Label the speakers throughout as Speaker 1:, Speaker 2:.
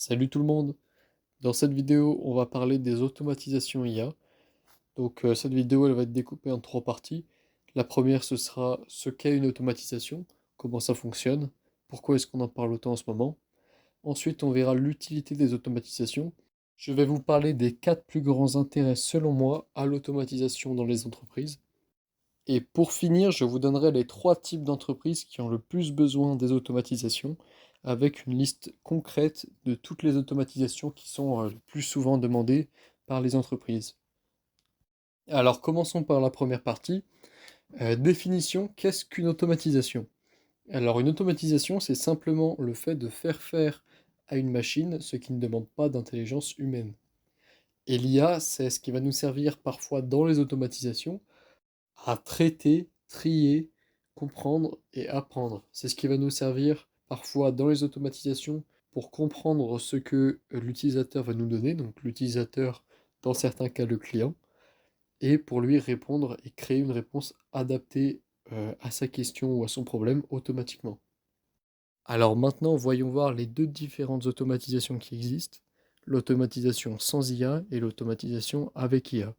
Speaker 1: Salut tout le monde! Dans cette vidéo, on va parler des automatisations IA. Cette vidéo, elle va être découpée en trois parties. La première, ce sera ce qu'est une automatisation, comment ça fonctionne, pourquoi est-ce qu'on en parle autant en ce moment. Ensuite, on verra l'utilité des automatisations. Je vais vous parler des quatre plus grands intérêts, selon moi, à l'automatisation dans les entreprises. Et pour finir, je vous donnerai les trois types d'entreprises qui ont le plus besoin des automatisations, avec une liste concrète de toutes les automatisations qui sont le plus souvent demandées par les entreprises. Alors commençons par la première partie. Définition, qu'est-ce qu'une automatisation? Alors une automatisation, c'est simplement le fait de faire faire à une machine ce qui ne demande pas d'intelligence humaine. Et l'IA, c'est ce qui va nous servir parfois dans les automatisations à traiter, trier, comprendre et apprendre. C'est ce qui va nous servir parfois dans les automatisations pour comprendre ce que l'utilisateur va nous donner, donc l'utilisateur, dans certains cas le client, et pour lui répondre et créer une réponse adaptée à sa question ou à son problème automatiquement. Alors maintenant, voyons voir les deux différentes automatisations qui existent, l'automatisation sans IA et l'automatisation avec IA.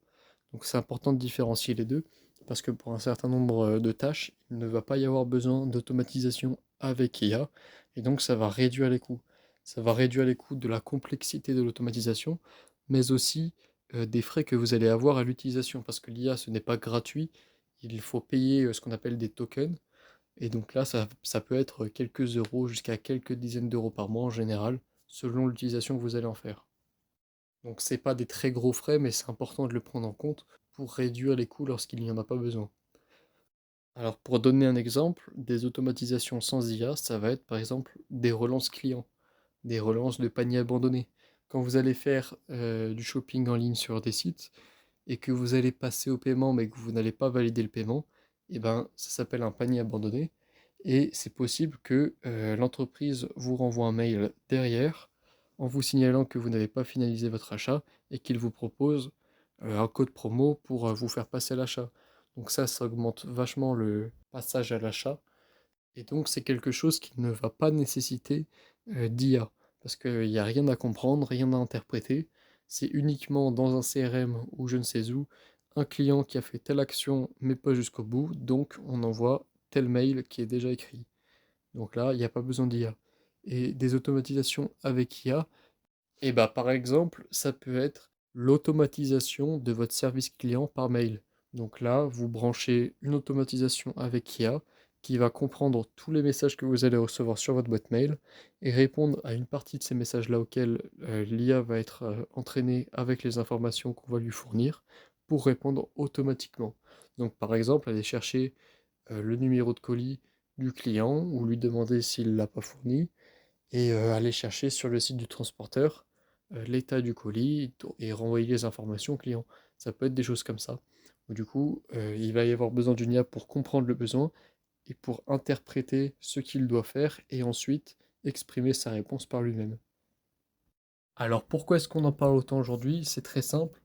Speaker 1: Donc c'est important de différencier les deux, parce que pour un certain nombre de tâches, il ne va pas y avoir besoin d'automatisation avec IA, et donc ça va réduire les coûts. Ça va réduire les coûts de la complexité de l'automatisation, mais aussi des frais que vous allez avoir à l'utilisation, parce que l'IA, ce n'est pas gratuit, il faut payer ce qu'on appelle des tokens, et donc là, ça peut être quelques euros jusqu'à quelques dizaines d'euros par mois en général, selon l'utilisation que vous allez en faire. Donc c'est pas des très gros frais, mais c'est important de le prendre en compte pour réduire les coûts lorsqu'il n'y en a pas besoin. Alors pour donner un exemple, des automatisations sans IA, ça va être par exemple des relances clients, des relances de paniers abandonnés. Quand vous allez faire du shopping en ligne sur des sites et que vous allez passer au paiement mais que vous n'allez pas valider le paiement, et ben ça s'appelle un panier abandonné et c'est possible que l'entreprise vous renvoie un mail derrière en vous signalant que vous n'avez pas finalisé votre achat et qu'il vous propose un code promo pour vous faire passer l'achat. Donc ça augmente vachement le passage à l'achat et donc c'est quelque chose qui ne va pas nécessiter d'IA parce qu'il n'y a rien à comprendre, rien à interpréter. C'est uniquement dans un CRM ou je ne sais où, un client qui a fait telle action mais pas jusqu'au bout, donc on envoie tel mail qui est déjà écrit. Donc là, il n'y a pas besoin d'IA. Et des automatisations avec IA, et bah par exemple, ça peut être l'automatisation de votre service client par mail. Donc là, vous branchez une automatisation avec IA qui va comprendre tous les messages que vous allez recevoir sur votre boîte mail et répondre à une partie de ces messages-là auxquels l'IA va être entraînée avec les informations qu'on va lui fournir pour répondre automatiquement. Donc par exemple, aller chercher le numéro de colis du client ou lui demander s'il ne l'a pas fourni et aller chercher sur le site du transporteur l'état du colis et renvoyer les informations au client. Ça peut être des choses comme ça. Du coup, il va y avoir besoin d'une IA pour comprendre le besoin et pour interpréter ce qu'il doit faire et ensuite exprimer sa réponse par lui-même. Alors pourquoi est-ce qu'on en parle autant aujourd'hui? C'est très simple.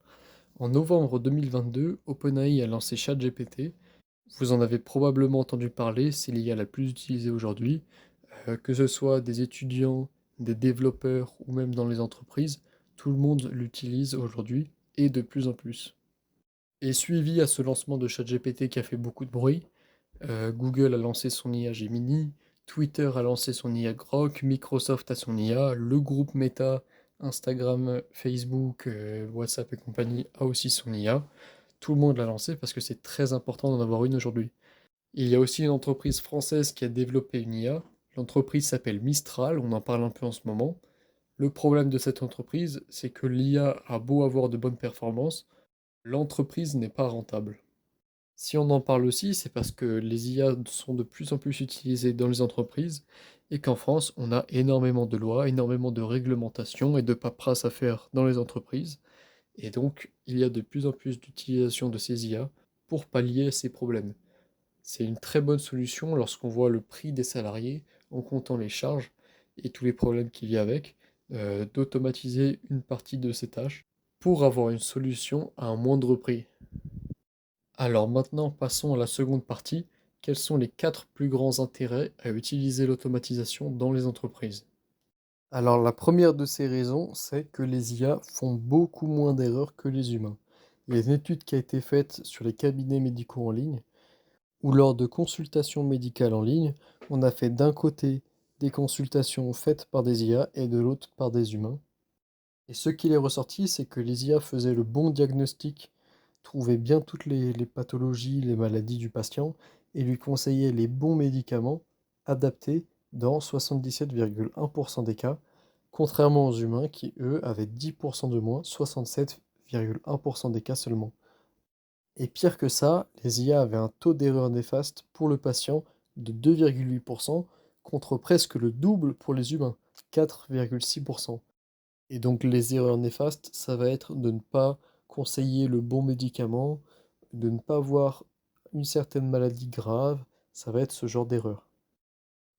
Speaker 1: En novembre 2022, OpenAI a lancé ChatGPT. Vous en avez probablement entendu parler, c'est l'IA la plus utilisée aujourd'hui. Que ce soit des étudiants, des développeurs ou même dans les entreprises, tout le monde l'utilise aujourd'hui et de plus en plus. Et suivi à ce lancement de ChatGPT qui a fait beaucoup de bruit, Google a lancé son IA Gemini, Twitter a lancé son IA Grok, Microsoft a son IA, le groupe Meta, Instagram, Facebook, WhatsApp et compagnie a aussi son IA. Tout le monde l'a lancé parce que c'est très important d'en avoir une aujourd'hui. Il y a aussi une entreprise française qui a développé une IA. L'entreprise s'appelle Mistral, on en parle un peu en ce moment. Le problème de cette entreprise, c'est que l'IA a beau avoir de bonnes performances, l'entreprise n'est pas rentable. Si on en parle aussi, c'est parce que les IA sont de plus en plus utilisées dans les entreprises et qu'en France, on a énormément de lois, énormément de réglementations et de paperasse à faire dans les entreprises. Et donc, il y a de plus en plus d'utilisation de ces IA pour pallier à ces problèmes. C'est une très bonne solution lorsqu'on voit le prix des salariés en comptant les charges et tous les problèmes qu'il y a avec, d'automatiser une partie de ces tâches pour avoir une solution à un moindre prix. Alors maintenant, passons à la seconde partie. Quels sont les quatre plus grands intérêts à utiliser l'automatisation dans les entreprises? Alors la première de ces raisons, c'est que les IA font beaucoup moins d'erreurs que les humains. Il y a une étude qui a été faite sur les cabinets médicaux en ligne, où lors de consultations médicales en ligne, on a fait d'un côté des consultations faites par des IA et de l'autre par des humains. Et ce qu'il est ressorti, c'est que les IA faisaient le bon diagnostic, trouvaient bien toutes les pathologies, les maladies du patient et lui conseillaient les bons médicaments adaptés dans 77,1% des cas, contrairement aux humains qui, eux, avaient 10% de moins, 67,1% des cas seulement. Et pire que ça, les IA avaient un taux d'erreur néfaste pour le patient de 2,8% contre presque le double pour les humains, 4,6%. Et donc les erreurs néfastes, ça va être de ne pas conseiller le bon médicament, de ne pas avoir une certaine maladie grave, ça va être ce genre d'erreur.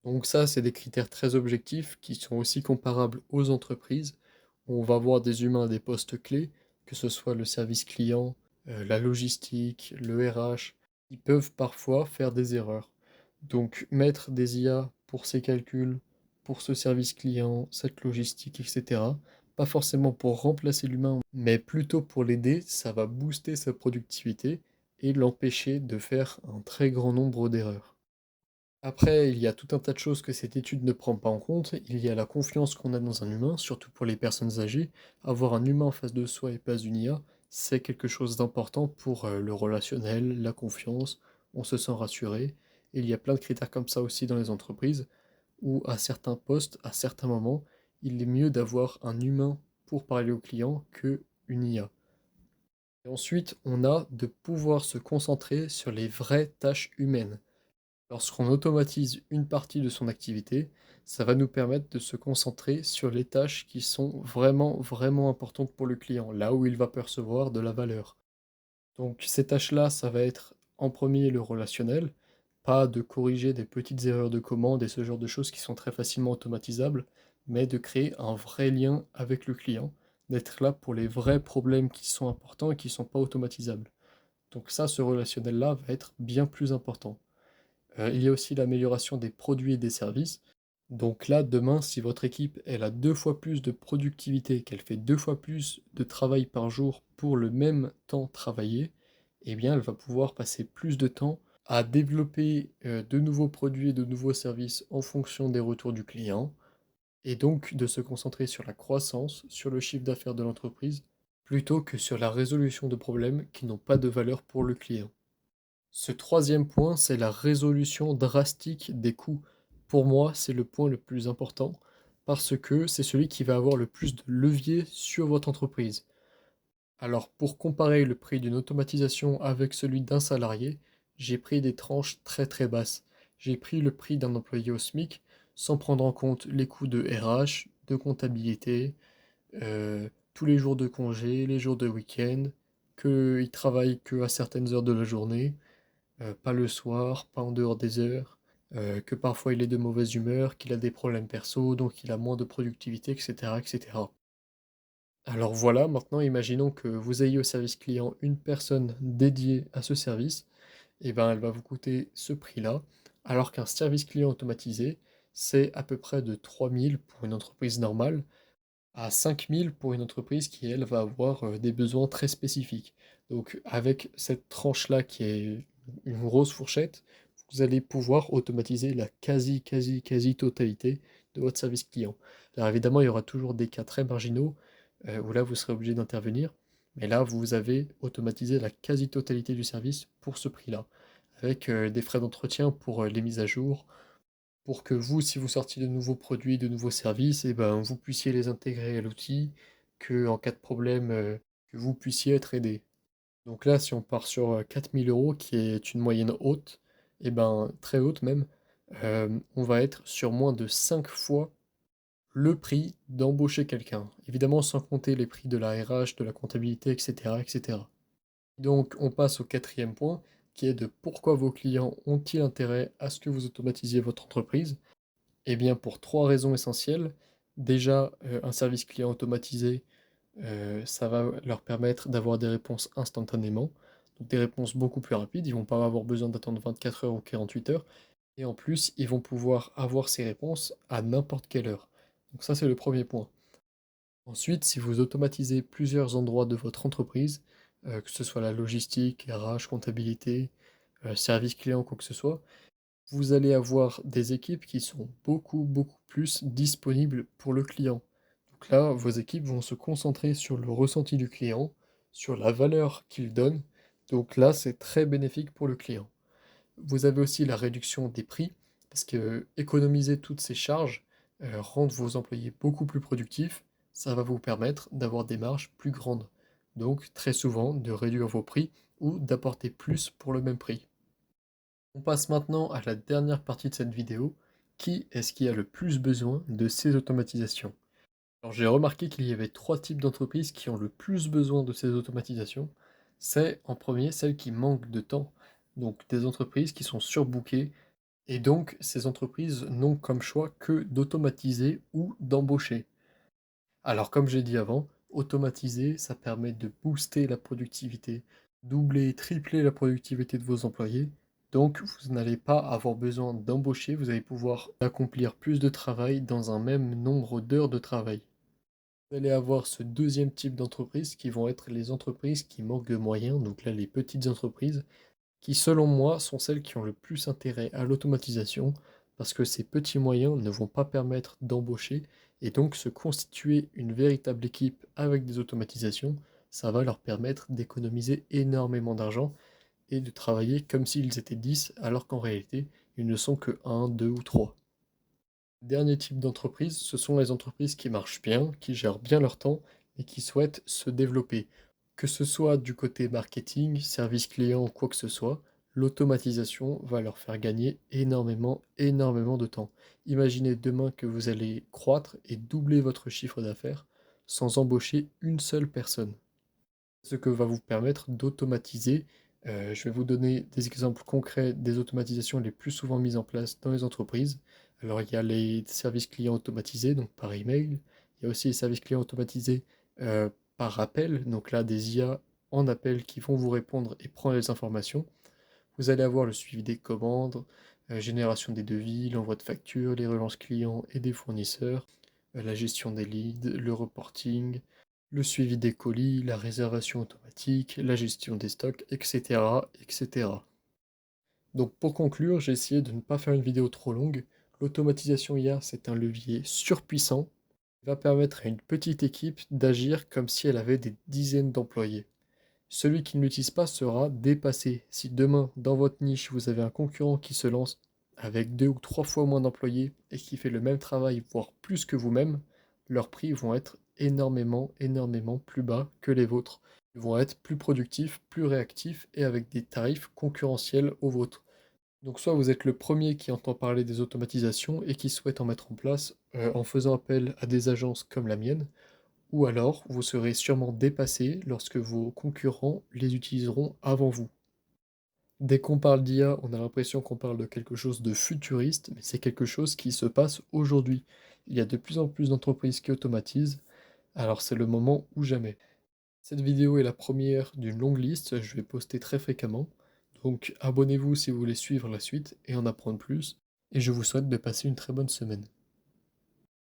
Speaker 1: Donc ça, c'est des critères très objectifs qui sont aussi comparables aux entreprises, où on va voir des humains à des postes clés, que ce soit le service client, la logistique, le RH, ils peuvent parfois faire des erreurs. Donc mettre des IA pour ces calculs, pour ce service client, cette logistique, etc., pas forcément pour remplacer l'humain, mais plutôt pour l'aider, ça va booster sa productivité et l'empêcher de faire un très grand nombre d'erreurs. Après, il y a tout un tas de choses que cette étude ne prend pas en compte. Il y a la confiance qu'on a dans un humain, surtout pour les personnes âgées. Avoir un humain en face de soi et pas une IA, c'est quelque chose d'important pour le relationnel, la confiance, on se sent rassuré. Et il y a plein de critères comme ça aussi dans les entreprises, où à certains postes, à certains moments, il est mieux d'avoir un humain pour parler au client que une IA. Et ensuite, on a de pouvoir se concentrer sur les vraies tâches humaines. Lorsqu'on automatise une partie de son activité, ça va nous permettre de se concentrer sur les tâches qui sont vraiment, vraiment importantes pour le client, là où il va percevoir de la valeur. Donc ces tâches-là, ça va être en premier le relationnel, pas de corriger des petites erreurs de commande et ce genre de choses qui sont très facilement automatisables, mais de créer un vrai lien avec le client, d'être là pour les vrais problèmes qui sont importants et qui ne sont pas automatisables. Donc ça, ce relationnel-là va être bien plus important. Il y a aussi l'amélioration des produits et des services. Donc là, demain, si votre équipe, elle a 2 fois plus de productivité, qu'elle fait 2 fois plus de travail par jour pour le même temps travaillé, eh bien, elle va pouvoir passer plus de temps à développer, de nouveaux produits et de nouveaux services en fonction des retours du client et donc de se concentrer sur la croissance, sur le chiffre d'affaires de l'entreprise, plutôt que sur la résolution de problèmes qui n'ont pas de valeur pour le client. Ce troisième point, c'est la résolution drastique des coûts. Pour moi, c'est le point le plus important parce que c'est celui qui va avoir le plus de levier sur votre entreprise. Alors, pour comparer le prix d'une automatisation avec celui d'un salarié, j'ai pris des tranches très très basses. J'ai pris le prix d'un employé au SMIC sans prendre en compte les coûts de RH, de comptabilité, tous les jours de congé, les jours de week-end, qu'il travaille que à certaines heures de la journée, pas le soir, pas en dehors des heures, que parfois il est de mauvaise humeur, qu'il a des problèmes perso, donc il a moins de productivité, etc., etc. Alors voilà, maintenant imaginons que vous ayez au service client une personne dédiée à ce service, et ben elle va vous coûter ce prix-là, alors qu'un service client automatisé, c'est à peu près de 3 000 pour une entreprise normale, à 5 000 pour une entreprise qui, elle, va avoir des besoins très spécifiques. Donc avec cette tranche-là qui est une grosse fourchette, vous allez pouvoir automatiser la quasi totalité de votre service client. Alors évidemment, il y aura toujours des cas très marginaux où là, vous serez obligé d'intervenir. Mais là, vous avez automatisé la quasi-totalité du service pour ce prix-là, avec des frais d'entretien pour les mises à jour, pour que vous, si vous sortiez de nouveaux produits, de nouveaux services, et ben, vous puissiez les intégrer à l'outil, que en cas de problème, que vous puissiez être aidé. Donc là, si on part sur 4 000 euros, qui est une moyenne haute, et ben très haute même, on va être sur moins de 5 fois le prix d'embaucher quelqu'un. Évidemment, sans compter les prix de la RH, de la comptabilité, etc., etc. Donc, on passe au quatrième point, qui est de pourquoi vos clients ont-ils intérêt à ce que vous automatisiez votre entreprise? Eh bien, pour 3 raisons essentielles. Déjà, un service client automatisé, ça va leur permettre d'avoir des réponses instantanément, donc des réponses beaucoup plus rapides. Ils vont pas avoir besoin d'attendre 24 heures ou 48 heures et en plus, ils vont pouvoir avoir ces réponses à n'importe quelle heure. Donc ça, c'est le premier point. Ensuite, si vous automatisez plusieurs endroits de votre entreprise, que ce soit la logistique, RH, comptabilité, service client, quoi que ce soit, vous allez avoir des équipes qui sont beaucoup, beaucoup plus disponibles pour le client. Donc là, vos équipes vont se concentrer sur le ressenti du client, sur la valeur qu'il donne. Donc là, c'est très bénéfique pour le client. Vous avez aussi la réduction des prix, parce que économiser toutes ces charges, rendre vos employés beaucoup plus productifs, ça va vous permettre d'avoir des marges plus grandes. Donc très souvent de réduire vos prix ou d'apporter plus pour le même prix. On passe maintenant à la dernière partie de cette vidéo. Qui est-ce qui a le plus besoin de ces automatisations? Alors j'ai remarqué qu'il y avait trois types d'entreprises qui ont le plus besoin de ces automatisations. C'est en premier celles qui manquent de temps, donc des entreprises qui sont surbookées, et donc ces entreprises n'ont comme choix que d'automatiser ou d'embaucher. Alors comme j'ai dit avant, automatiser, ça permet de booster la productivité, doubler, tripler la productivité de vos employés. Donc vous n'allez pas avoir besoin d'embaucher, vous allez pouvoir accomplir plus de travail dans un même nombre d'heures de travail. Vous allez avoir ce deuxième type d'entreprise qui vont être les entreprises qui manquent de moyens, donc là les petites entreprises, qui selon moi sont celles qui ont le plus intérêt à l'automatisation, parce que ces petits moyens ne vont pas permettre d'embaucher, et donc se constituer une véritable équipe avec des automatisations, ça va leur permettre d'économiser énormément d'argent et de travailler comme s'ils étaient 10, alors qu'en réalité, ils ne sont que un, 2 ou 3. Dernier type d'entreprise, ce sont les entreprises qui marchent bien, qui gèrent bien leur temps et qui souhaitent se développer. Que ce soit du côté marketing, service client ou quoi que ce soit, l'automatisation va leur faire gagner énormément, énormément de temps. Imaginez demain que vous allez croître et doubler votre chiffre d'affaires sans embaucher une seule personne. Ce que va vous permettre d'automatiser. Je vais vous donner des exemples concrets des automatisations les plus souvent mises en place dans les entreprises. Alors, il y a les services clients automatisés, donc par email. Il y a aussi les services clients automatisés par appel, donc là, des IA en appel qui vont vous répondre et prendre les informations. Vous allez avoir le suivi des commandes, génération des devis, l'envoi de factures, les relances clients et des fournisseurs, la gestion des leads, le reporting, le suivi des colis, la réservation automatique, la gestion des stocks, etc., etc. Donc pour conclure, j'ai essayé de ne pas faire une vidéo trop longue. L'automatisation IA, c'est un levier surpuissant qui va permettre à une petite équipe d'agir comme si elle avait des dizaines d'employés. Celui qui ne l'utilise pas sera dépassé. Si demain, dans votre niche, vous avez un concurrent qui se lance avec 2 ou 3 fois moins d'employés et qui fait le même travail, voire plus que vous-même, leurs prix vont être énormément, énormément plus bas que les vôtres. Ils vont être plus productifs, plus réactifs et avec des tarifs concurrentiels aux vôtres. Donc soit vous êtes le premier qui entend parler des automatisations et qui souhaite en mettre en place en faisant appel à des agences comme la mienne, ou alors vous serez sûrement dépassé lorsque vos concurrents les utiliseront avant vous. Dès qu'on parle d'IA, on a l'impression qu'on parle de quelque chose de futuriste, mais c'est quelque chose qui se passe aujourd'hui. Il y a de plus en plus d'entreprises qui automatisent, alors c'est le moment ou jamais. Cette vidéo est la première d'une longue liste, je vais poster très fréquemment, donc abonnez-vous si vous voulez suivre la suite et en apprendre plus, et je vous souhaite de passer une très bonne semaine.